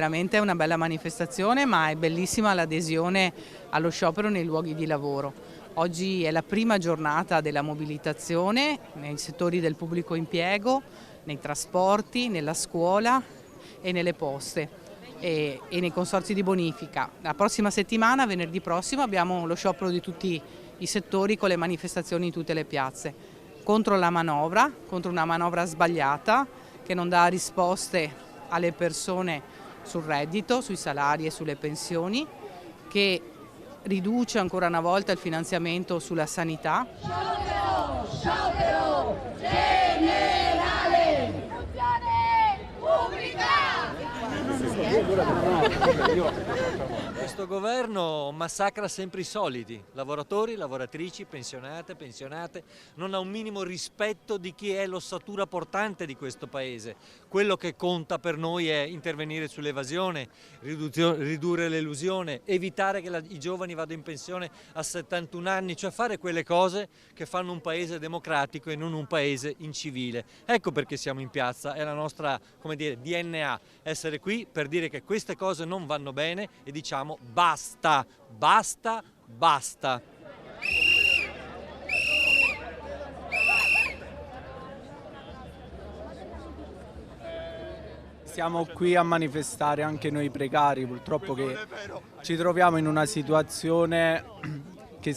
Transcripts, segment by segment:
veramente è una bella manifestazione, ma è bellissima l'adesione allo sciopero nei luoghi di lavoro. Oggi è la prima giornata della mobilitazione nei settori del pubblico impiego, nei trasporti, nella scuola e nelle poste e nei consorzi di bonifica. La prossima settimana, venerdì prossimo, abbiamo lo sciopero di tutti i settori con le manifestazioni in tutte le piazze. Contro la manovra, contro una manovra sbagliata che non dà risposte alle persone sul reddito, sui salari e sulle pensioni, che riduce ancora una volta il finanziamento sulla sanità. Sciopero, sciopero generale, funzione pubblica. Questo governo massacra sempre i soliti, lavoratori, lavoratrici, pensionate, pensionate, non ha un minimo rispetto di chi è l'ossatura portante di questo paese. Quello che conta per noi è intervenire sull'evasione, ridurre l'elusione, evitare che i giovani vadano in pensione a 71 anni, cioè fare quelle cose che fanno un paese democratico e non un paese incivile. Ecco perché siamo in piazza, è la nostra, come dire, DNA, essere qui per dire che queste cose non vanno bene e diciamo basta, basta, basta. Siamo qui a manifestare anche noi precari, purtroppo che ci troviamo in una situazione che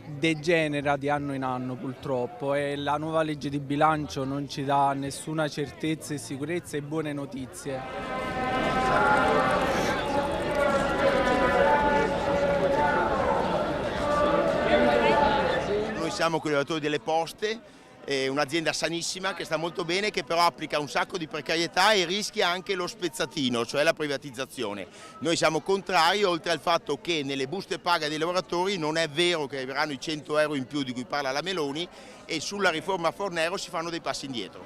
degenera di anno in anno purtroppo, e la nuova legge di bilancio non ci dà nessuna certezza e sicurezza e buone notizie. Noi siamo con i lavoratori delle poste, un'azienda sanissima che sta molto bene, che però applica un sacco di precarietà e rischia anche lo spezzatino, cioè la privatizzazione. Noi siamo contrari, oltre al fatto che nelle buste paga dei lavoratori non è vero che arriveranno i 100 euro in più di cui parla la Meloni, e sulla riforma Fornero si fanno dei passi indietro.